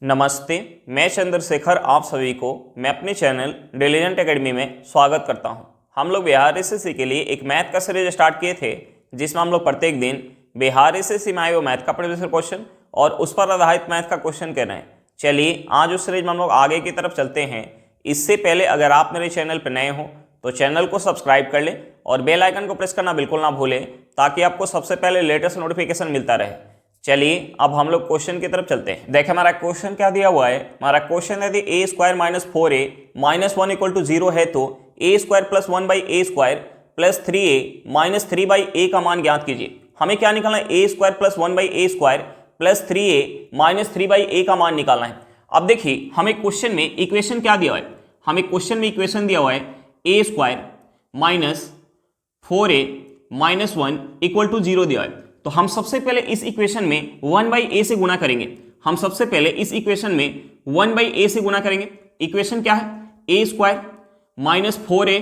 नमस्ते, मैं चंद्रशेखर आप सभी को मैं अपने चैनल डिलीजेंट एकेडमी में स्वागत करता हूं। हम लोग बिहार एसएससी के लिए एक मैथ का सीरीज स्टार्ट किए थे, जिसमें हम लोग प्रत्येक दिन बिहार एसएससी में आए वो मैथ का प्रीवियस क्वेश्चन और उस पर आधारित मैथ का क्वेश्चन कर रहे हैं। चलिए आज उस सीरीज में हम लोग आगे की तरफ चलते हैं। इससे पहले अगर आप मेरे चैनल पर नए हो तो चैनल को सब्सक्राइब कर लें और बेल आइकन को प्रेस करना बिल्कुल ना भूलें, ताकि आपको सबसे पहले लेटेस्ट नोटिफिकेशन मिलता रहे। चलिए अब हम लोग क्वेश्चन की तरफ चलते हैं। देखिए हमारा क्वेश्चन क्या दिया हुआ है। हमारा क्वेश्चन यदि a square minus 4a minus 1 equal to 0 है तो a square plus 1 by a square plus 3a minus 3 by a का मान ज्ञात कीजिए। हमें क्या निकालना है? A square plus 1 by a square plus 3a minus 3 by a का मान निकालना है। अब देखिए हमें क्वेश्चन में इक्वेशन क्या दिया हुआ है। हमें क्वेश्चन में इक्वेशन दिया हुआ है a square minus 4a minus 1 equal to 0 दिया है। तो हम सबसे पहले इस इक्वेशन में 1 बाई ए से गुणा करेंगे। हम सबसे पहले इस इक्वेशन में 1 बाई ए से गुणा करेंगे। इक्वेशन क्या है? A square minus 4a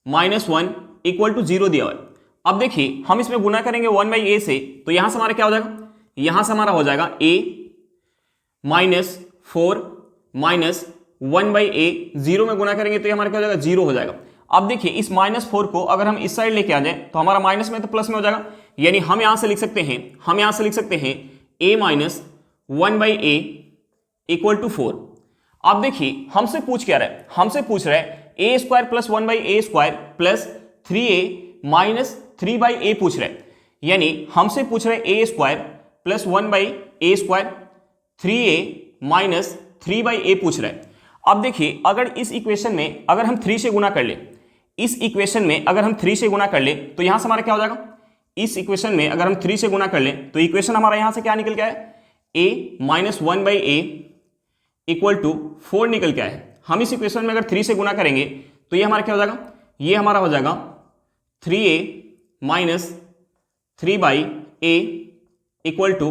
minus 1 equal to 0 दिया हुआ है। अब देखिए हम इसमें गुणा करेंगे 1 बाई ए से, तो यहां से हमारा क्या हो जाएगा? यहां से हमारा हो जाएगा a माइनस 4 माइनस 1 बाई ए, 0 में गुणा करेंगे तो ये हमारा क्या हो जाएगा? 0 हो जाएगा। अब देखिए इस माइनस 4 को अगर हम इस साइड लेके आ जाए तो हमारा माइनस में तो प्लस में हो जाएगा, यानी हम यहां से लिख सकते हैं a minus 1 by a equal to 4। अब देखिए हमसे पूछ क्या रहा है? हमसे पूछ रहा है a square plus 1 by a square plus 3a minus 3 by a पूछ रहा है, यानी हमसे पूछ रहा है a square plus 1 by a square 3a minus 3 by a पूछ रहा है। अब देखिए अगर इस इक्वेशन में अगर हम 3 से गुणा कर ले, इस इक्वेशन में अगर हम 3 से गुणा कर ले तो यहां से हमारा क्या हो जाएगा? इस इक्वेशन में अगर हम 3 से गुणा कर ले तो इक्वेशन हमारा यहां से क्या निकल गया है? a minus 1 by a equal to 4 निकल के आया है। हम इस इक्वेशन में अगर 3 से गुणा करेंगे तो ये हमारा क्या हो जाएगा? ये हमारा हो जाएगा 3a minus 3 by a equal to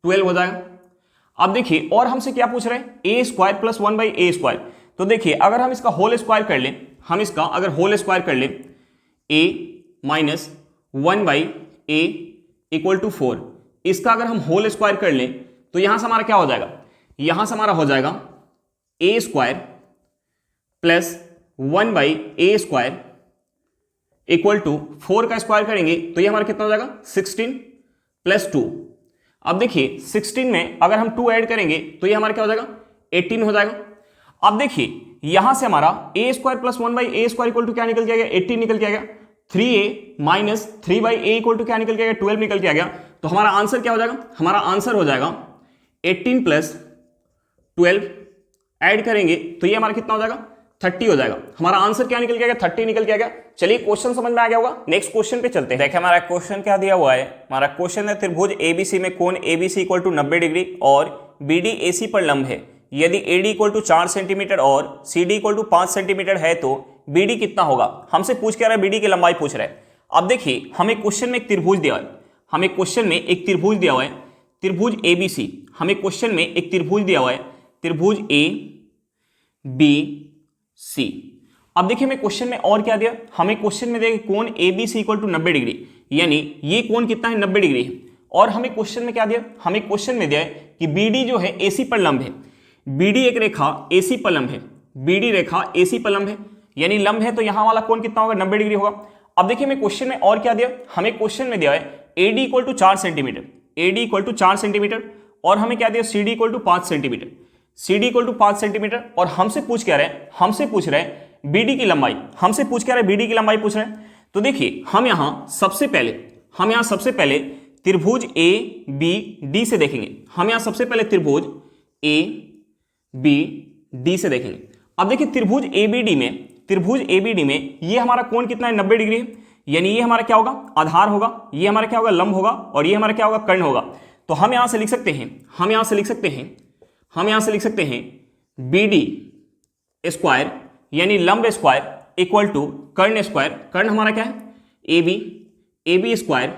12 हो जाएगा। अब देखिए और हमसे क्या पूछ रहे हैं? A square plus 1 by a square. तो देखिए अगर हम इसका होल स्क्वायर कर ले, हम इसका अगर होल स्क्वायर कर ले a minus 1 by a equal to 4, इसका अगर हम होल स्क्वायर कर लें तो यहां से हमारा क्या हो जाएगा? यहां से हमारा हो जाएगा a square plus 1 by a square equal to 4 का स्क्वायर करेंगे तो ये हमारा कितना हो जाएगा? 16 प्लस 2। अब देखिए 16 में अगर हम 2 ऐड करेंगे तो ये हमारा क्या हो जाएगा? 18 हो जाएगा। अब देखिए यहां से हमारा a square plus 1 by a square equal to क्या निकल के आ गया? 18 निकल के आ गया। 3a minus 3 by a equal to क्या निकल के आ गया? 12 निकल के आ गया। तो हमारा आंसर क्या हो जाएगा? हमारा आंसर हो जाएगा 18 प्लस 12 ऐड करेंगे तो ये हमारा कितना हो जाएगा? 30 हो जाएगा। हमारा आंसर क्या निकल के आ गया? 30 निकल के आ गया। चलिए क्वेश्चन समझ में आ गया होगा। नेक्स्ट क्वेश्चन पे चलते हैं। देखिए हमारा क्वेश्चन क्या दिया हुआ है। हमारा क्वेश्चन है त्रिभुज एबीसी में कोण एबीसी इक्वल टू 90 डिग्री और बीडी एसी पर लंब है। यदि एडी इक्वल टू 4 सेंटीमीटर और सीडी इक्वल टू 5 सेंटीमीटर है तो बीडी कितना होगा? हमसे पूछ क्या रहा है? बीडी की लंबाई पूछ रहा है। अब देखिए हमें क्वेश्चन में एक त्रिभुज दिया है। हमें क्वेश्चन में एक त्रिभुज दिया हुआ है, त्रिभुज एबीसी। हमें क्वेश्चन में एक त्रिभुज दिया हुआ है, त्रिभुज ए बी सी। अब देखिए हमें क्वेश्चन में और क्या दिया? हमें क्वेश्चन में देखिए कोण एबीसी इक्वल टू 90 डिग्री, यानी ये कोण कितना है? 90 डिग्री है। और हमें क्वेश्चन में क्या दिया? हमें क्वेश्चन में दिया है कि बीडी जो है एसी पर लंब है। बीडी एक रेखा एसी पर लंब है, बीडी रेखा एसी पर लंब है, यानी लंब है तो यहां वाला कोण कितना होगा? 90 डिग्री होगा। अब देखिए हमें क्वेश्चन में और क्या दिया? हमें क्वेश्चन में दिया है AD equal to 4 centimetre, AD equal to 4 centimetre, और हमें क्या दिया? CD equal to 5 centimetre, CD equal to 5 centimetre. और हमसे पूछ क्या रहे हैं? हमसे पूछ रहे हैं बीडी की लंबाई। हमसे पूछ क्या रहे हैं? बीडी की लंबाई पूछ रहे हैं। तो देखिए हम यहां सबसे पहले त्रिभुज ए बी डी से देखेंगे। हम यहां सबसे पहले त्रिभुज ए बी डी से देखेंगे। अब देखिए त्रिभुज एबीडी में ये हमारा कोण कितना है? 90 डिग्री है, यानी ये हमारा क्या होगा? आधार होगा, ये हमारा क्या होगा? लंब होगा, और ये हमारा क्या होगा? कर्ण होगा। तो हम यहां से लिख सकते हैं बीडी स्क्वायर यानी लंब स्क्वायर इक्वल टू कर्ण स्क्वायर। कर्ण हमारा क्या है? एबी स्क्वायर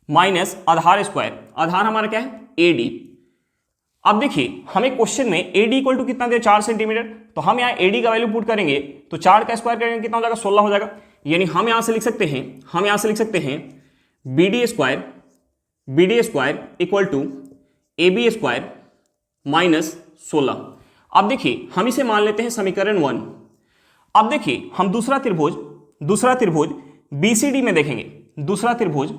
माइनस आधार स्क्वायर, आधार हमारा क्या है? एडी। अब देखिए हमें क्वेश्चन में एडी इक्वल टू कितना दिया? 4 सेंटीमीटर। तो हम यहाँ एडी का वैल्यू पुट करेंगे तो 4 का स्क्वायर करेंगे कितना हो जाएगा? 16 हो जाएगा। यानी हम यहां से लिख सकते हैं BD square equal to A B square -16। अब देखिए हम इसे मान लेते हैं समीकरण 1। अब देखिए हम दूसरा त्रिभुज BCD में देखेंगे। दूसरा त्रिभुज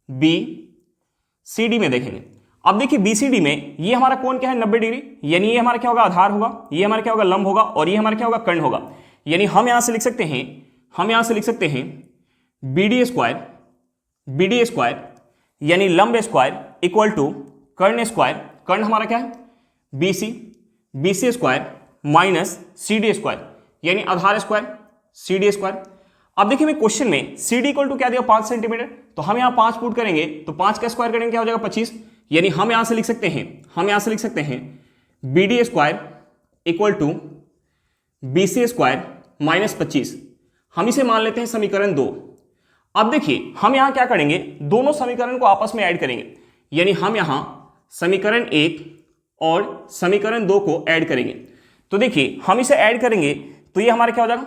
BCD में देखेंगे। अब देखिए BCD में ये हमारा कोण क्या है, 90 डिग्री, यानी ये हमारा क्या होगा, आधार होगा, ये हमारा क्या होगा, लंब होगा, और ये हमारा क्या होगा, कर्ण होगा। यानी हम यहां से लिख सकते हैं BD स्क्वायर यानी लंब स्क्वायर इक्वल टू कर्ण स्क्वायर। कर्ण हमारा क्या है, BC square minus CD square यानी आधार स्क्वायर CD स्क्वायर। अब देखिए मैं क्वेश्चन में CD इक्वल टू क्या दिया, 5 सेंटीमीटर, तो हम यहाँ 5 पुट करेंगे तो 5 का स्क्वायर करेंगे क्या हो जाएगा, 25। यानी हम यहां से लिख सकते हैं BD square equal to BC square minus 25। हम इसे मान लेते हैं समीकरण 2। अब देखिए हम यहां क्या करेंगे, दोनों समीकरण को आपस में ऐड करेंगे। यानी हम यहां समीकरण 1 और समीकरण 2 को ऐड करेंगे। तो देखिए हम इसे ऐड करेंगे तो ये हमारा क्या हो जाएगा,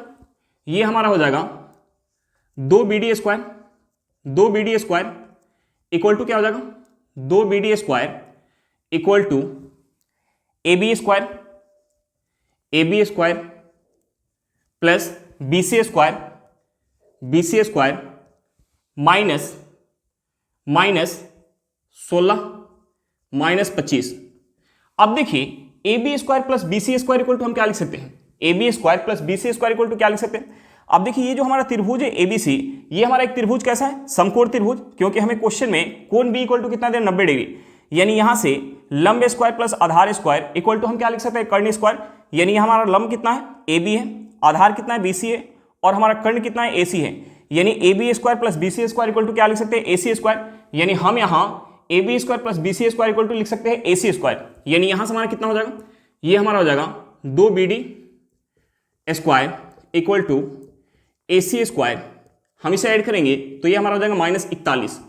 ये हमारा हो जाएगा 2BD स्क्वायर इक्वल टू क्या हो जाएगा, 2BD square equal to AB square plus BC square minus 16 minus 25। अब देखिए AB square plus BC square equal to हम क्या लिख सकते हैं, AB square plus BC square equal to क्या लिख सकते हैं। अब देखिए ये जो हमारा त्रिभुज है ABC, ये हमारा एक त्रिभुज कैसा है, समकोण त्रिभुज, क्योंकि हमें क्वेश्चन में कोण B इक्वल टू कितना दे, 90 डिग्री। यानी यहां से लंब स्क्वायर प्लस आधार स्क्वायर इक्वल टू हम क्या लिख सकते हैं, कर्ण स्क्वायर। यानी हमारा लंब कितना है, AB है, आधार कितना है, BC है, और हमारा कर्ण कितना है, AC है। यानी AB square plus BC square equal to क्या लिख सकते हैं, AC स्क्वायर। यानी हम यहाँ AB square plus BC square equal to लिख सकते हैं AC स्क्वायर। यानी यहां से हमारा कितना हो जाएगा, ये हमारा हो जाएगा 2BD square equal to AC square. हम इसे ऐड करेंगे तो ये हमारा हो जाएगा -41।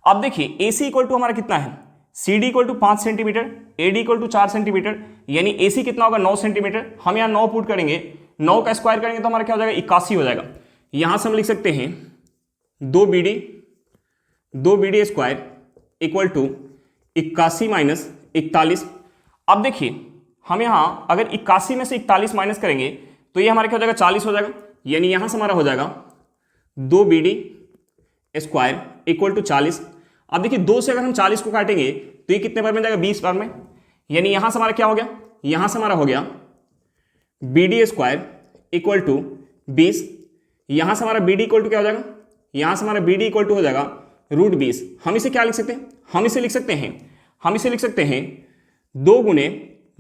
अब देखिए AC इक्वल टू हमारा कितना है, CD equal to 5 centimetre, AD equal to 4 centimetre, यानी AC कितना होगा, 9 सेंटीमीटर। हम यहाँ 9 पुट करेंगे, 9 का स्क्वायर करेंगे तो हमारा क्या हो जाएगा, 81 हो जाएगा। यहां से हम लिख सकते हैं 2BD square equal to 81 minus 41। अब देखिए हम यहाँ अगर 81 में से 41 माइनस करेंगे तो ये हमारा क्या हो जाएगा, 40 हो जाएगा। यानी यहां से हमारा हो जाएगा 2BD स्क्वायर इक्वल टू 40। अब देखिए 2 से अगर हम 40 को काटेंगे तो ये कितने बार में जाएगा, 20 बार में। यानी यहां से हमारा क्या हो गया, यहां से हमारा हो गया BD स्क्वायर इक्वल टू 20। यहां से हमारा BD इक्वल टू क्या हो जाएगा, यहां से हमारा BD इक्वल टू हो जाएगा √20। हम इसे क्या लिख सकते हैं, हम इसे लिख सकते हैं 2 गुने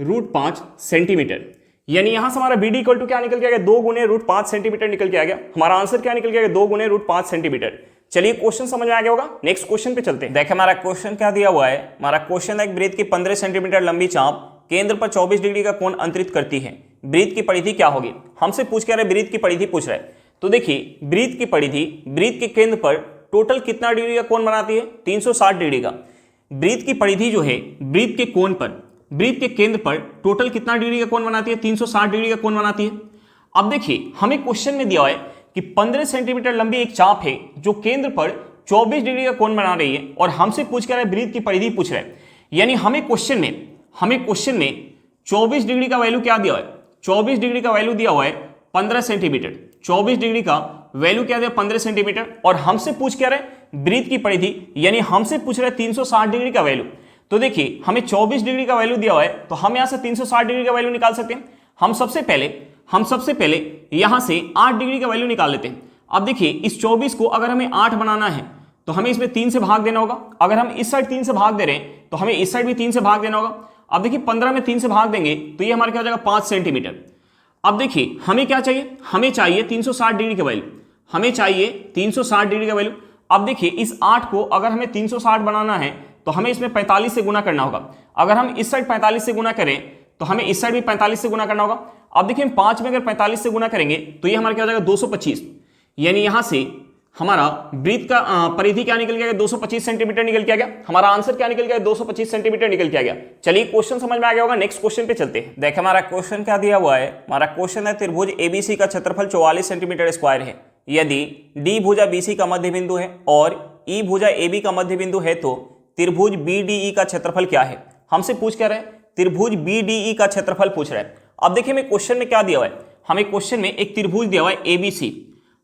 √5 सेंटीमीटर। यानी यहां से हमारा BD इक्वल टू क्या निकल के आ गया, 2 गुने √5 सेंटीमीटर निकल के आ गया। हमारा आंसर क्या निकल के आ गया, 2 गुने √5 सेंटीमीटर। चलिए क्वेश्चन समझ में आ गया होगा, नेक्स्ट क्वेश्चन पे चलते हैं। देखिए हमारा क्वेश्चन क्या दिया हुआ है, हमारा क्वेश्चन है एक वृत्त की 15 सेंटीमीटर लंबी चाप केंद्र पर 24 डिग्री का कोण अंतरित करती है, वृत्त की परिधि क्या होगी। हमसे पूछ के रहे वृत्त की परिधि पूछ रहे, तो देखिए वृत्त की परिधि वृत्त के केंद्र पर टोटल कितना डिग्री का कोण बनाती है, 360 डिग्री का। वृत्त की परिधि जो है वृत्त के कोण पर, वृत्त के केंद्र पर टोटल कितना डिग्री का कोण बनाती है, 360 डिग्री का कोण बनाती है। अब देखिए हमें क्वेश्चन में दिया है कि 15 सेंटीमीटर लंबी एक चाप है जो केंद्र पर 24 डिग्री का कोण बना रही है, और हमसे पूछ कर वृत्त की परिधि पूछ रहे हैं। यानी हमें क्वेश्चन में 24 डिग्री का वैल्यू क्या दिया है, 24 डिग्री का वैल्यू दिया हुआ है 15 सेंटीमीटर। 24 डिग्री का वैल्यू क्या दिया, 15 सेंटीमीटर, और हमसे पूछ क्या रहे वृत्त की परिधि, यानी हमसे पूछ रहे 360 डिग्री का वैल्यू। तो देखिए हमें 24 डिग्री का वैल्यू दिया हुआ है, तो हम यहां से 360 डिग्री का वैल्यू निकाल सकते हैं। हम सबसे पहले यहां से 8 डिग्री का वैल्यू निकाल लेते हैं। अब देखिए इस 24 को अगर हमें 8 बनाना है तो हमें इसमें 3 से भाग देना होगा। अगर हम इस साइड 3 से भाग दे रहे हैं तो हमें इस साइड भी 3 से भाग देना होगा। अब देखिए 15 में 3 से भाग देंगे तो ये हमारा क्या हो जाएगा, 5 सेंटीमीटर। अब देखिए हमें क्या चाहिए, हमें चाहिए 360 डिग्री का वैल्यू, हमें चाहिए 360 डिग्री का वैल्यू। अब देखिए इस 8 को अगर हमें 360 बनाना है तो हमें इसमें 45 से गुना करना होगा। अगर हम इस साइड 45 से गुना करें तो हमें इस साइड भी 45 से गुना करना होगा। अब देखिए हम 5 में अगर 45 से गुना करेंगे तो ये हमारा क्या हो जाएगा, 225। यानी यहां से हमारा वृत्त का परिधि क्या निकल गया, 225 सेंटीमीटर निकल के आ गया। हमारा आंसर क्या निकल गया, 225 सेंटीमीटर निकल के आ गया। चलिए क्वेश्चन समझ में आ गया होगा, नेक्स्ट क्वेश्चन पे चलते हैं। देखिए हमारा क्वेश्चन क्या दिया हुआ है, हमारा क्वेश्चन है त्रिभुज ABC का क्षेत्रफल 44 सेंटीमीटर स्क्वायर है। यदि D भुजा BC का मध्य बिंदु है और E भुजा AB का मध्य बिंदु है तो त्रिभुज BDE का क्षेत्रफल क्या है। हमसे पूछ क्या रहे हैं, त्रिभुज BDE का क्षेत्रफल पूछ रहे हैं। अब देखिए हमें क्वेश्चन में क्या दिया हुआ है, हमें क्वेश्चन में एक त्रिभुज दिया हुआ है ABC,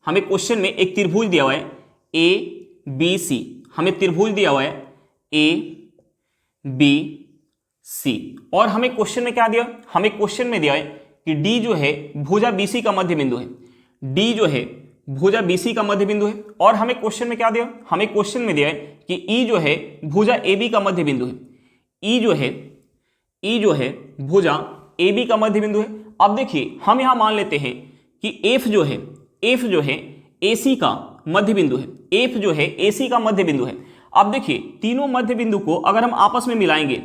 हमें क्वेश्चन में एक त्रिभुज दिया हुआ है ABC, हमें त्रिभुज दिया हुआ है ABC, और हमें क्वेश्चन में क्या दिया, हमें क्वेश्चन में दिया है कि D जो है भुजा BC का मध्य बिंदु है, D जो है भुजा BC का मध्य बिंदु है, और हमें क्वेश्चन में क्या दिया, हमें क्वेश्चन में दिया है कि E जो है भुजा AB का मध्य बिंदु है, E जो है भुजा AB का मध्य बिंदु है। अब देखिए हम यहां मान लेते हैं कि F जो है AC का मध्य बिंदु है, F जो है AC का मध्य बिंदु है। अब देखिए तीनों मध्य बिंदु को अगर हम आपस में मिलाएंगे,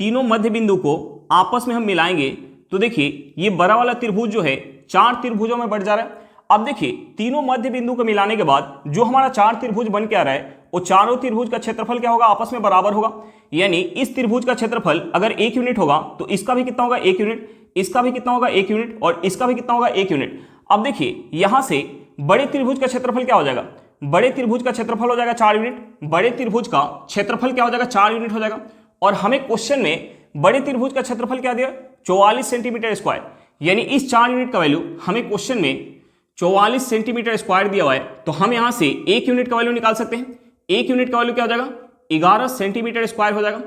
तीनों मध्य बिंदु को आपस में हम मिलाएंगे तो देखिए ये बड़ा वाला त्रिभुज जो है 4 त्रिभुजों में बढ़ जा रहा है। अब देखिए तीनों मध्य बिंदु को मिलाने के बाद जो हमारा 4 त्रिभुज बन के आ रहा है वो चारों त्रिभुज का क्षेत्रफल क्या होगा, आपस में बराबर होगा। यानी इस त्रिभुज का क्षेत्रफल अगर 1 यूनिट होगा तो इसका भी कितना होगा 1 यूनिट, इसका भी कितना होगा 1 यूनिट, और इसका भी कितना होगा 1 यूनिट। अब देखिए यहां से बड़े त्रिभुज का क्षेत्रफल क्या हो जाएगा, बड़े त्रिभुज का क्षेत्रफल हो जाएगा 4 यूनिट, बड़े त्रिभुज का क्षेत्रफल क्या हो जाएगा 4 यूनिट हो जाएगा। और हमें क्वेश्चन में बड़े त्रिभुज का क्षेत्रफल क्या दिया 44 सेंटीमीटर स्क्वायर, यानी इस 4 यूनिट का वैल्यू हमें क्वेश्चन में 44 सेंटीमीटर स्क्वायर दिया हुआ है। तो हम यहां से 1 यूनिट का वैल्यू निकाल सकते हैं, 1 यूनिट का वैल्यू क्या हो जाएगा 11 सेंटीमीटर स्क्वायर हो जाएगा।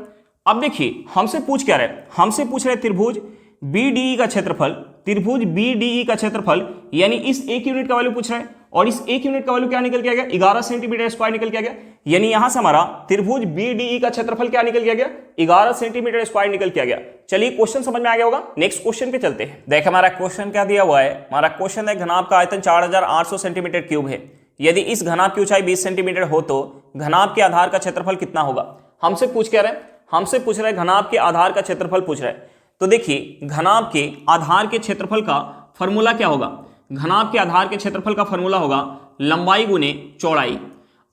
अब देखिए हमसे पूछ क्या रहे, हमसे पूछ रहे त्रिभुज BDE का क्षेत्रफल, त्रिभुज BDE का क्षेत्रफल, यानी इस 1 यूनिट का वैल्यू पूछ रहे हैं, और इस 1 यूनिट का वैल्यू क्या निकल के आ गया 11 सेंटीमीटर स्क्वायर निकल के आ गया। यानी यहां से हमारा त्रिभुज BDE का क्षेत्रफल क्या निकल के आ गया 11 सेंटीमीटर स्क्वायर निकल के आ गया। चलिए क्वेश्चन समझ में आ गया होगा, नेक्स्ट क्वेश्चन पे चलते हैं। देख हमारा क्वेश्चन क्या दिया हुआ है, हमारा क्वेश्चन है घनाभ का आयतन 4800 सेंटीमीटर क्यूब है, यदि इस घनाभ की ऊंचाई 20 सेंटीमीटर हो तो घनाभ के आधार का क्षेत्रफल कितना होगा। हमसे पूछ क्या रहे, हमसे पूछ रहे घनाभ के आधार का क्षेत्रफल पूछ रहे हैं। तो देखिए घनाभ के आधार के क्षेत्रफल का फॉर्मूला क्या होगा, घनाभ के आधार के क्षेत्रफल का फॉर्मूला होगा लंबाई गुने चौड़ाई।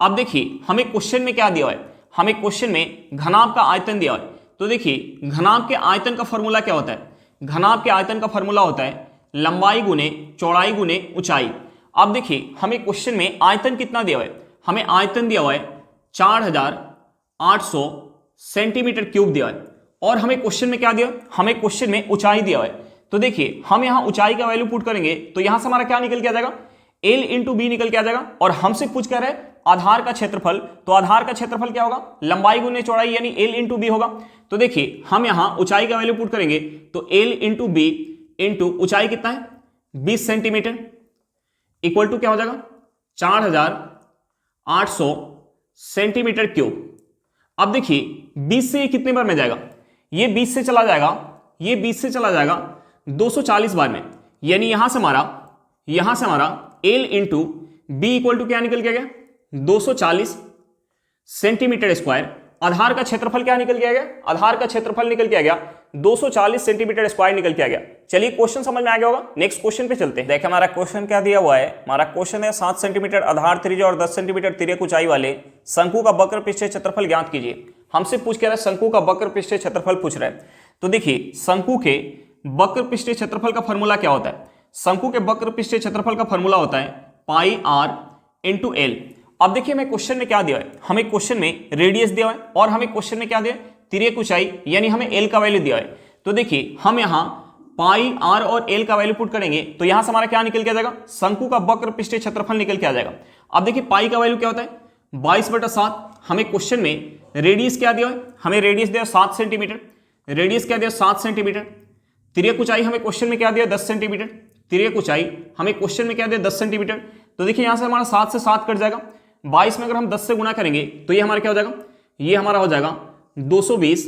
अब देखिए हमें क्वेश्चन में क्या दिया है, हमें क्वेश्चन में घनाभ का आयतन दिया है। तो देखिए घनाभ के आयतन का फॉर्मूला क्या होता है, घनाभ के आयतन का फॉर्मूला होता है लंबाई गुने चौड़ाई गुने ऊंचाई। अब देखिए हमें क्वेश्चन में आयतन कितना दिया हुआ है, हमें आयतन दिया हुआ है 4800 सेंटीमीटर क्यूब दिया है, और हमें क्वेश्चन में क्या दिया, हमें क्वेश्चन में ऊंचाई दिया हुआ है। तो देखिए हम यहां ऊंचाई का वैल्यू पुट करेंगे तो यहां से हमारा क्या निकल के आ जाएगा L इंटू बी निकल के आ जाएगा। और हमसे पूछ क्या रहे आधार का क्षेत्रफल, तो आधार का क्षेत्रफल क्या होगा लंबाई गुने चौड़ाई, यानी L इंटू बी होगा। तो देखिए हम यहां ऊंचाई का वैल्यू पुट करेंगे तो L इंटू बी इंटू ऊंचाई कितना है 20 सेंटीमीटर इक्वल टू क्या हो जाएगा 4800 सेंटीमीटर क्यूब। अब देखिए 20 से कितने बार में जाएगा, ये 20 से चला जाएगा, ये 20 से चला जाएगा 240 बार में, यानी यहां से हमारा L into B equal to क्या निकल के गया 240 सेंटीमीटर स्क्वायर। आधार का क्षेत्रफल क्या निकल के आ गया, आधार का क्षेत्रफल निकल के आ गया 240 सेंटीमीटर स्क्वायर निकल के आ गया। चलिए क्वेश्चन समझ में आ गया होगा, नेक्स्ट क्वेश्चन पे चलते हैं। देखिए हमारा क्वेश्चन क्या दिया हुआ है, हमारा क्वेश्चन है 7 सेंटीमीटर आधार त्रिज्या और 10 सेंटीमीटर तिर्यक ऊंचाई वाले शंकु का वक्र पृष्ठीय क्षेत्रफल ज्ञात कीजिए। हमसे पूछ के रहा है शंकु का वक्र पृष्ठीय क्षेत्रफल पूछ रहा है। तो देखिए शंकु के वक्र पृष्ठीय क्षेत्रफल का फॉर्मूला क्या होता है, शंकु के वक्र पृष्ठीय क्षेत्रफल का फॉर्मूला होता है पाई आर इंटू एल। अब देखिए हमें क्वेश्चन में क्या दिया है, हमें क्वेश्चन में रेडियस दिया है, और हमें क्वेश्चन में क्या दिया तिर्यक ऊंचाई, यानी हमें एल का वैल्यू दिया है। तो देखिए हम यहाँ पाई आर और एल का वैल्यू पुट करेंगे तो यहां से हमारा क्या निकल के आ जाएगा शंकु का वक्र पृष्ठीय क्षेत्रफल निकल के आ जाएगा। अब देखिए पाई का वैल्यू क्या होता है 22/7। हमें क्वेश्चन में रेडियस क्या दिया है, हमें रेडियस दिया 7 सेंटीमीटर, रेडियस क्या दिया 7 सेंटीमीटर। तिर्यक ऊंचाई हमें क्वेश्चन में क्या दिया 10 सेंटीमीटर, तिर्यक ऊंचाई हमें क्वेश्चन में क्या दिया 10 सेंटीमीटर। तो देखिए यहां से हमारा 7 से 7 कट जाएगा, 22 में अगर हम 10 से गुना करेंगे तो ये हमारा क्या हो जाएगा, ये हमारा हो जाएगा 220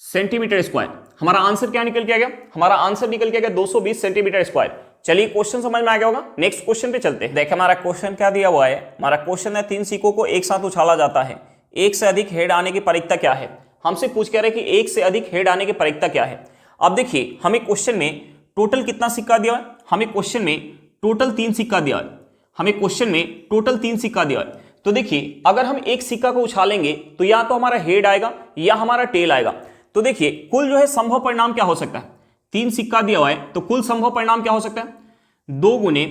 सेंटीमीटर स्क्वायर। हमारा आंसर क्या निकल के आ गया, हमारा आंसर निकल के आ गया 220 सेंटीमीटर स्क्वायर। चलिए क्वेश्चन समझ में आ गया होगा, नेक्स्ट क्वेश्चन पे चलते हैं। देखिए हमारा क्वेश्चन क्या दिया हुआ है, हमारा क्वेश्चन है 3 सिक्कों को एक साथ उछाला जाता है, एक से अधिक हेड आने की प्रायिकता क्या है। हमसे पूछ कह रहे हैं कि एक से अधिक हेड आने की प्रायिकता क्या है। अब देखिए हमें क्वेश्चन में टोटल कितना सिक्का दिया है, हमें क्वेश्चन में टोटल 3 सिक्का दिया है, हमें क्वेश्चन में टोटल 3 सिक्का दिया है। तो देखिए अगर हम एक सिक्का को उछालेंगे तो या तो हमारा हेड आएगा या हमारा टेल आएगा। तो देखिए कुल जो है संभव परिणाम क्या हो सकता है, 3 सिक्का दिया हुआ है तो कुल संभव परिणाम क्या हो सकता है 2 गुने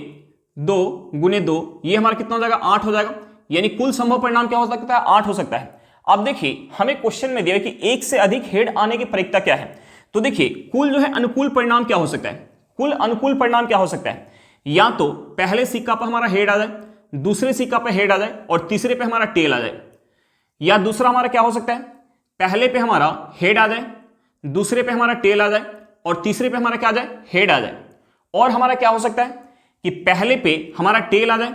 2 ये हमारा कितना हो जाएगा 8 हो जाएगा, यानी कुल संभव परिणाम क्या हो सकता है 8 हो सकता है। अब देखिए हमें क्वेश्चन में दिया है कि एक से अधिक हेड आने की प्रायिकता क्या है। तो देखिए कुल जो है अनुकूल परिणाम क्या हो सकता है, कुल अनुकूल परिणाम क्या हो सकता है, या तो पहले सिक्का पर हमारा हेड आ जाए, दूसरे सिक्का पर हेड आ जाए और तीसरे पे हमारा टेल आ जाए, या दूसरा हमारा क्या हो सकता है, पहले पे हमारा हेड आ जाए, दूसरे पे हमारा टेल आ जाए और तीसरे पे हमारा क्या आ जाए, हेड आ जाए। और हमारा क्या हो सकता है कि पहले पे हमारा टेल आ जाए,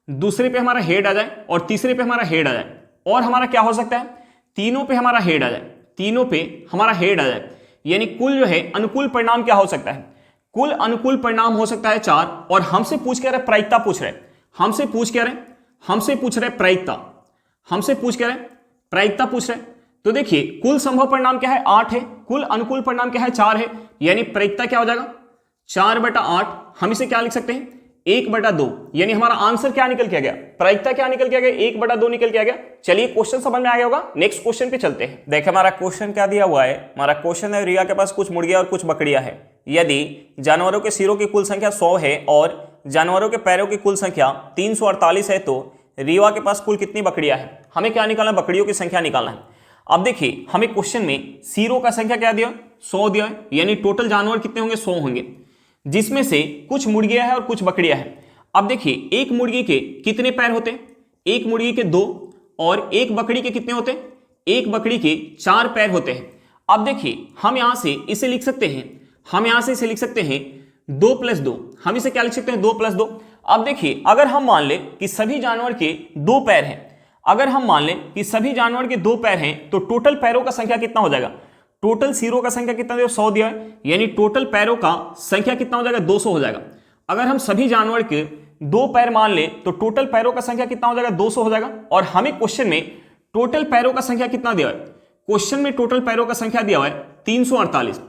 दूसरे पे हमारा हेड आ जाए और तीसरे पे हमारा हेड आ जाए। और हमारा क्या हो सकता है, तीनों पे हमारा हेड आ जाए, तीनों पे हमारा हेड आ जाए। यानी कुल जो है अनुकूल परिणाम क्या हो सकता है, कुल अनुकूल परिणाम हो सकता है 4। और हमसे पूछ के रहे प्रायिकता पूछ रहे, हमसे पूछ रहे प्रायिकता, हमसे पूछ के रहे प्रायिकता पूछ रहे। तो देखिए कुल संभव परिणाम क्या है, 8 है, कुल अनुकूल परिणाम क्या है, 4 है। यानी प्रायिकता क्या हो जाएगा, 4/8। हम इसे क्या लिख सकते हैं, 1/2। यानी हमारा आंसर क्या निकल के आ गया, प्रायिकता क्या निकल के आ गया, 1/2 निकल के आ गया। चलिए क्वेश्चन समझ में आ गया होगा, नेक्स्ट क्वेश्चन पे चलते हैं। देखिए हमारा क्वेश्चन क्या दिया हुआ है, हमारा क्वेश्चन है रिया के पास कुछ मुर्गियां और कुछ बकरियां हैं। यदि जानवरों के सिरों की कुल संख्या 100 है और जानवरों के पैरों की कुल संख्या 348 है, तो रीवा के पास कुल कितनी बकरियां हैं। हमें क्या निकालना है, बकरियों की संख्या निकालना है। अब देखिए हमें क्वेश्चन में सिरों का संख्या क्या दिया, 100 दिया है। यानी टोटल जानवर कितने होंगे, 100 होंगे, जिसमें से कुछ मुर्गियां हैं और कुछ बकरियां हैं। अब देखिए एक मुर्गी के कितने पैर होते हैं, एक मुर्गी के 2 और एक बकरी के कितने होते हैं, एक बकरी के 4 पैर होते हैं। अब देखिए हम यहां से इसे लिख सकते हैं, हम यहां से इसे लिख सकते हैं 2 + 2। हम इसे क्या लिख सकते हैं, 2 + 2। अब देखिए अगर हम मान लें कि सभी जानवर के 2 पैर हैं, अगर हम मान लें कि सभी जानवर के 2 पैर हैं, तो टोटल पैरों का संख्या कितना हो जाएगा, टोटल सिरों का संख्या कितना दिया, 100 दिया है। यानी टोटल पैरों का संख्या कितना हो जाएगा, 200 हो जाएगा। अगर हम सभी जानवर के 2 पैर मान लें तो टोटल पैरों का संख्या कितना हो जाएगा, 200 हो जाएगा। और हमें क्वेश्चन में टोटल पैरों का संख्या कितना दिया है, क्वेश्चन में टोटल पैरों का संख्या दिया हुआ है 348।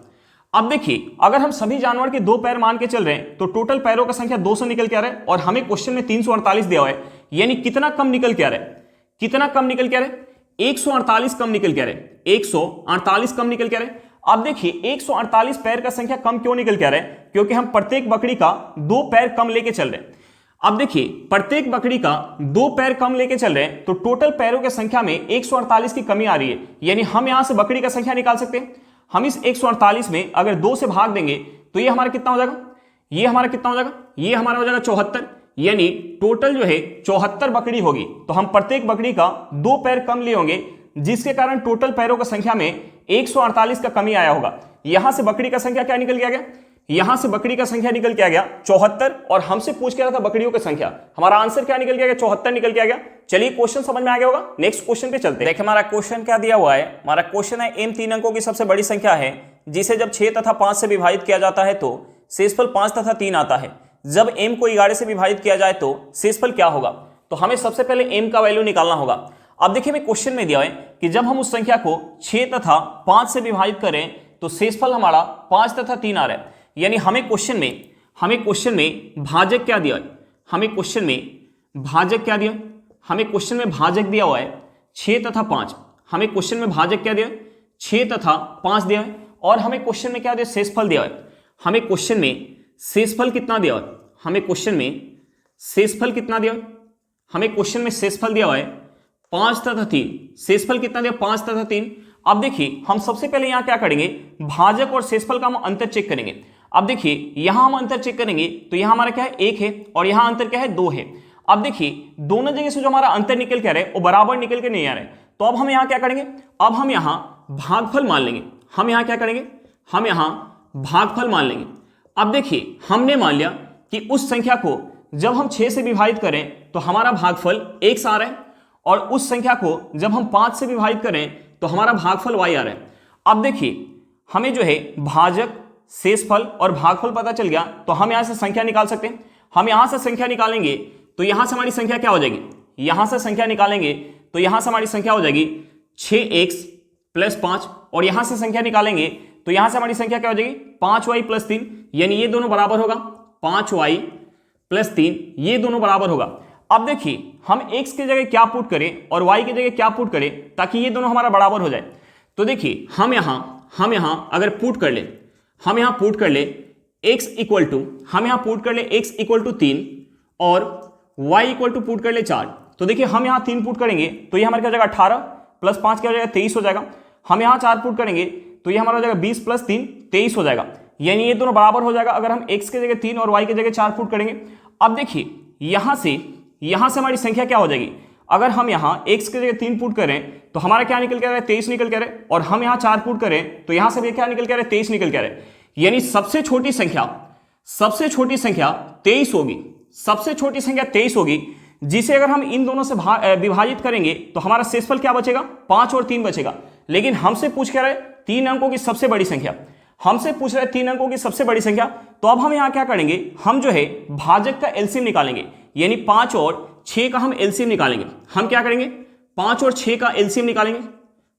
अब देखिए अगर हम सभी जानवर के 2 पैर मान के चल रहे हैं तो टोटल पैरों का संख्या 200 निकल के आ रहा है और हमें क्वेश्चन में 348 दिया हुआ है। यानी कितना कम निकल के आ रहा है, कितना कम निकल के आ रहा है, 148 कम निकल के आ रहा है, 148 कम निकल के आ रहा है। अब देखिए 148 पैर का संख्या कम क्यों निकल के आ रहा है, क्योंकि हम प्रत्येक बकरी का 2 पैर कम लेके चल रहे हैं। अब देखिए प्रत्येक बकरी का 2 पैर कम लेके चल रहे हैं तो टोटल पैरों की संख्या में 148 की कमी आ रही है। यानी हम यहां से बकरी का संख्या निकाल सकते हैं। हम इस 148 में अगर 2 से भाग देंगे तो ये हमारा कितना हो जाएगा, ये हमारा कितना हो जाएगा, ये हमारा हो जाएगा 74। यानी टोटल जो है 74 बकरी होगी। तो हम प्रत्येक बकरी का 2 पैर कम लिए होंगे, जिसके कारण टोटल पैरों की संख्या में 148 का कमी आया होगा। यहां से बकरी का संख्या क्या निकल के आ गया, यहां से बकरी का संख्या निकल के आ गया 74। और हमसे पूछ के रहा था बकरियों की संख्या, हमारा आंसर क्या निकल के आ गया, 74 निकल के आ गया। चलिए क्वेश्चन समझ में आ गया होगा, नेक्स्ट क्वेश्चन पे चलते हैं। देखिए हमारा क्वेश्चन क्या दिया हुआ है, हमारा क्वेश्चन है m 3 अंकों की सबसे बड़ी संख्या है जिसे जब 6 तथा 5 से विभाजित किया जाता है तो शेषफल 5 तथा 3 आता है। जब m को 11 से विभाजित किया जाए तो शेषफल क्या होगा। तो हमें सबसे पहले m का वैल्यू निकालना होगा। अब देखिए हमें क्वेश्चन में दिया है कि जब हम उस संख्या को 6 तथा 5 से विभाजित करें तो शेषफल हमारा 5 तथा 3 आ रहा है। यानी हमें क्वेश्चन में भाजक क्या दिया है, हमें क्वेश्चन में भाजक क्या दिया, हमें क्वेश्चन में भाजक दिया हुआ है 6 तथा 5। हमें क्वेश्चन में भाजक क्या दिया, 6 तथा 5 दिया है। और हमें क्वेश्चन में क्या दिया, शेषफल दिया है। हमें क्वेश्चन में शेषफल कितना दिया है, हमें क्वेश्चन में शेषफल कितना दिया, हमें क्वेश्चन में शेषफल दिया हुआ है 5 तथा 3। शेषफल कितना दिया, 5 तथा 3। अब देखिए हम सबसे पहले यहां क्या करेंगे, भाजक और शेषफल का हम अंतर चेक करेंगे। अब देखिए यहां हम अंतर चेक करेंगे तो यहां हमारा क्या है, 1 है और यहां अंतर क्या है, 2 है। अब देखिए दोनों जगह से जो हमारा अंतर निकल के आ रहा है वो बराबर निकल के नहीं आ रहा है। तो अब हम यहां क्या करेंगे, अब हम यहां भागफल मान लेंगे। हम यहां क्या करेंगे, हम यहां भागफल मान लेंगे। अब देखिए हमने मान लिया कि उस संख्या को जब हम 6 से विभाजित करें तो हमारा भागफल x आ रहा है और उस संख्या को जब हम 5 से विभाजित करें तो हमारा भागफल y आ रहा है। अब देखिए हमें जो है भाजक, शेषफल और भागफल पता चल गया तो हम यहां से संख्या निकाल सकते हैं। हम यहां से संख्या निकालेंगे तो यहां से हमारी संख्या क्या हो जाएगी, यहां से संख्या निकालेंगे तो यहां से हमारी संख्या हो जाएगी 6x + 5 और यहां से संख्या निकालेंगे तो यहां से हमारी संख्या क्या हो जाएगी, 5y + 3। यानी ये दोनों बराबर होगा, 5y + 3 ये दोनों बराबर होगा। अब देखिए हम x की जगह क्या पुट करें और y की जगह क्या पुट करें ताकि ये दोनों हमारा बराबर हो जाए। तो देखिए हम यहां अगर पुट कर ले, हम यहां पुट कर ले x इक्वल टू, हम यहां पुट कर ले x इक्वल टू 3 और y इक्वल टू पुट कर ले 4। तो देखिए हम यहां 3 पुट करेंगे तो ये हमारे क्या हो जाएगा 18 प्लस 5 क्या हो जाएगा 23 हो जाएगा। हम यहाँ 4 पुट करेंगे तो ये हमारा हो जाएगा 20 प्लस 3 23 हो जाएगा, यानी ये दोनों बराबर हो जाएगा अगर हम x के जगह 3 और y के जगह 4 पुट करेंगे। अब देखिए यहां से हमारी संख्या क्या हो जाएगी, अगर हम यहाँ x के जगह 3 पुट करें तो हमारा क्या निकल के आ रहा है 23 निकल के आ रहा है, और हम यहाँ 4 पुट करें तो यहां से भी क्या निकल के आ रहा है 23 निकल के आ रहा है, यानी सबसे छोटी संख्या 23 होगी, सबसे छोटी संख्या 23 होगी, जिसे अगर हम इन दोनों से विभाजित करेंगे तो हमारा शेषफल क्या बचेगा 5 और 3 बचेगा। लेकिन हमसे पूछ क्या रहा है 3 अंकों की सबसे बड़ी संख्या, हमसे पूछ रहा है 3 अंकों की सबसे बड़ी संख्या। तो अब हम यहाँ क्या करेंगे, हम जो है भाजक का एलसीएम निकालेंगे, यानी 5 और 6 का हम एलसीएम निकालेंगे। हम क्या करेंगे 5 और 6 का एलसीएम निकालेंगे,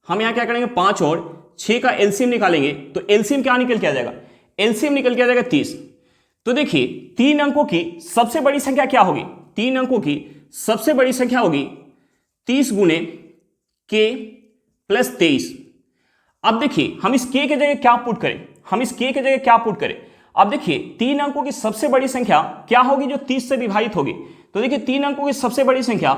हम यहाँ क्या करेंगे 5 और 6 का एलसीएम निकालेंगे तो एलसीएम क्या निकल के आ जाएगा, एलसीएम निकल के आ जाएगा 30। तो देखिए 3 अंकों की सबसे बड़ी संख्या क्या होगी, 3 अंकों की सबसे बड़ी संख्या होगी 30 गुने k प्लस 23। अब देखिए हम इस k के जगह क्या पुट करें, हम इस k के जगह क्या पुट करें। अब देखिए 3 अंकों की सबसे बड़ी संख्या क्या होगी जो 30 से विभाजित होगी, तो देखिए 3 अंकों की सबसे बड़ी संख्या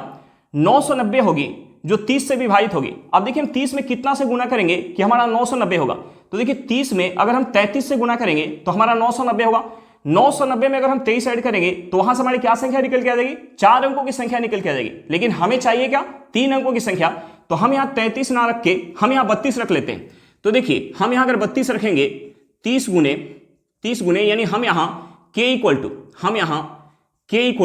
990 होगी जो 30 से विभाजित होगी। अब देखिए हम 30 में कितना से गुना करेंगे कि हमारा 990 होगा, तो देखिए 30 में अगर हम 33 से गुना करेंगे तो हमारा 990 होगा। 990 में अगर हम 23 ऐड करेंगे तो वहां से हमारी क्या संख्या निकल के आ जाएगी, 4 अंकों की संख्या निकल के आ जाएगी। लेकिन हमें चाहिए क्या 3 अंकों की संख्या, तो हम यहाँ 33 ना रख के हम यहाँ 32 रख लेते हैं। तो देखिए हम यहाँ अगर 32 रखेंगे 30 गुने यानी हम यहाँ k इक्वल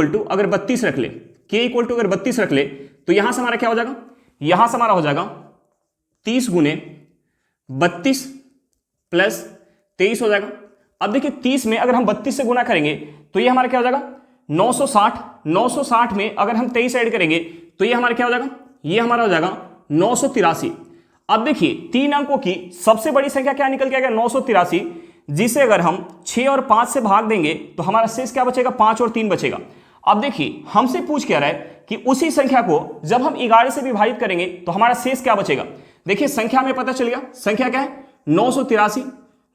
टू अगर 32 रख ले, k इक्वल टू अगर 32 रख ले तो यहां से हमारा क्या हो जाएगा, यहां से हमारा हो जाएगा 30 गुने 32 प्लस 23 हो जाएगा। अब देखिए 30 में अगर हम 32 से गुना करेंगे तो ये हमारा क्या हो जाएगा 960 में अगर हम 23 ऐड करेंगे तो ये हमारा क्या हो जाएगा, ये हमारा हो जाएगा 983। अब देखिए 3 अंकों की सबसे बड़ी संख्या क्या निकल के आएगा 983, जिसे अगर हम 6 और 5 से भाग देंगे तो हमारा शेष क्या बचेगा 5 और 3 बचेगा। अब देखिए हमसे पूछ क्या रहा है कि उसी संख्या को जब हम 11 से विभाजित करेंगे तो हमारा शेष क्या बचेगा। देखिए संख्या में पता चल गया, संख्या क्या है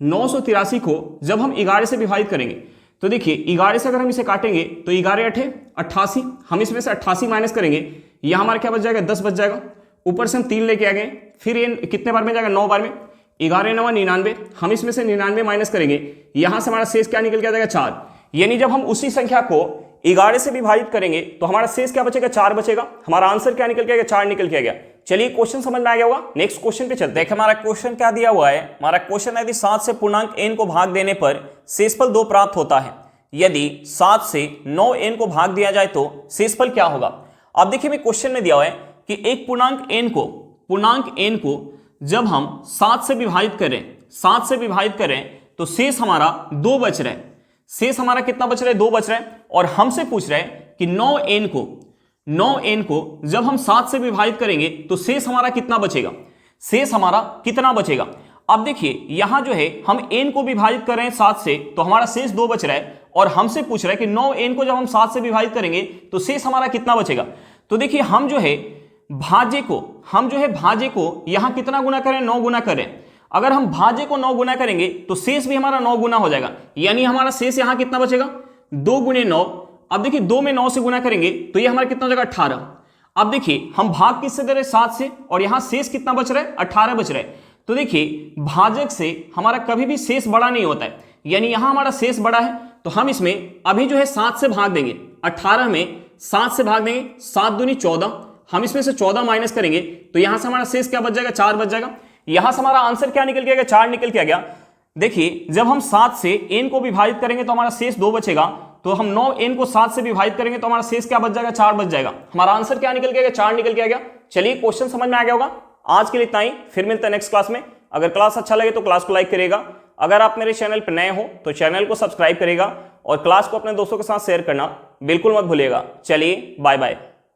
983 को जब हम 11 से विभाजित करेंगे तो देखिए 11 से अगर हम इसे काटेंगे तो 11 8 88, हम इसमें से 88 माइनस करेंगे, यह हमारा क्या बच जाएगा 10 बच जाएगा। ऊपर से हम 3 लेके आ गए, फिर ये कितने बार में जाएगा 9 बार में, 11 9 99, हम इसमें से 99 माइनस करेंगे, यहां से हमारा शेष क्या निकल के आ जाएगा 4। यानी जब हम उसी संख्या को 11 से विभाजित करेंगे तो हमारा शेष क्या बचेगा 4 बचेगा। हमारा आंसर क्या निकल के आ गया 4 निकल के आ गया। चलिए क्वेश्चन समझ में आ गया होगा, नेक्स्ट क्वेश्चन पे चलते हैं। देखिए हमारा क्वेश्चन क्या दिया हुआ है, हमारा क्वेश्चन है यदि 7 से पूर्णांक n को भाग देने पर शेषफल 2 प्राप्त होता है, यदि 7 से 9n को भाग दिया जाए तो शेषफल क्या होगा। अब देखिए मैं क्वेश्चन में दिया हुआ है कि एक पूर्णांक n को जब हम 7 से विभाजित करें तो शेष हमारा 2 बच रहा है, शेष हमारा कितना बच रहा है 2 बच रहा है। और हमसे पूछ रहा है कि 9n को जब हम 7 से विभाजित करेंगे तो शेष हमारा कितना बचेगा, शेष हमारा कितना बचेगा। अब देखिए यहां जो है हम n को विभाजित कर रहे हैं 7 से तो हमारा शेष 2 बच रहा है, और हमसे पूछ रहा है कि 9n को जब हम 7 से विभाजित करेंगे तो शेष हमारा कितना बचेगा। तो देखिए हम जो है भाज्य को यहां कितना गुना करें 9 गुना करें, अगर हम भाज्य को 9 गुना करेंगे तो शेष भी हमारा 9 गुना हो जाएगा, यानी हमारा शेष यहां कितना बचेगा 2 गुने 9। अब देखिए 2 में 9 से गुना करेंगे तो ये हमारा कितना हो जाएगा 18। अब देखिए हम भाग किससे दे रहे हैं 7 से, और यहां शेष कितना बच रहा है 18 बच रहा है। तो देखिए भाजक से हमारा कभी भी शेष बड़ा नहीं होता है, यानी यहां हमारा शेष बड़ा है तो हम इसमें अभी जो है 7 से भाग देंगे, 18 में 7 से भाग देंगे, 7 दूनी 14, हम इसमें से 14 माइनस करेंगे तो यहां से हमारा शेष क्या बच जाएगा 4 बच जाएगा। यहां से हमारा आंसर क्या निकल के आ गया 4 निकल के आ गया। देखिए जब हम 7 से n को विभाजित करेंगे तो हमारा शेष 2 बचेगा, तो हम 9n को 7 से विभाजित करेंगे तो हमारा शेष क्या बच जाएगा 4 बच जाएगा। हमारा आंसर क्या निकल के आ गया 4 निकल के आ गया। चलिए क्वेश्चन समझ में आ गया होगा। आज के लिए इतना ही, फिर मिलते हैं नेक्स्ट क्लास में। अगर क्लास अच्छा लगे तो क्लास को लाइक करेगा, अगर आप मेरे चैनल पर नए हो तो चैनल को सब्सक्राइब करेगा, और क्लास को अपने दोस्तों के साथ शेयर करना बिल्कुल मत भूलिएगा। चलिए बाय बाय।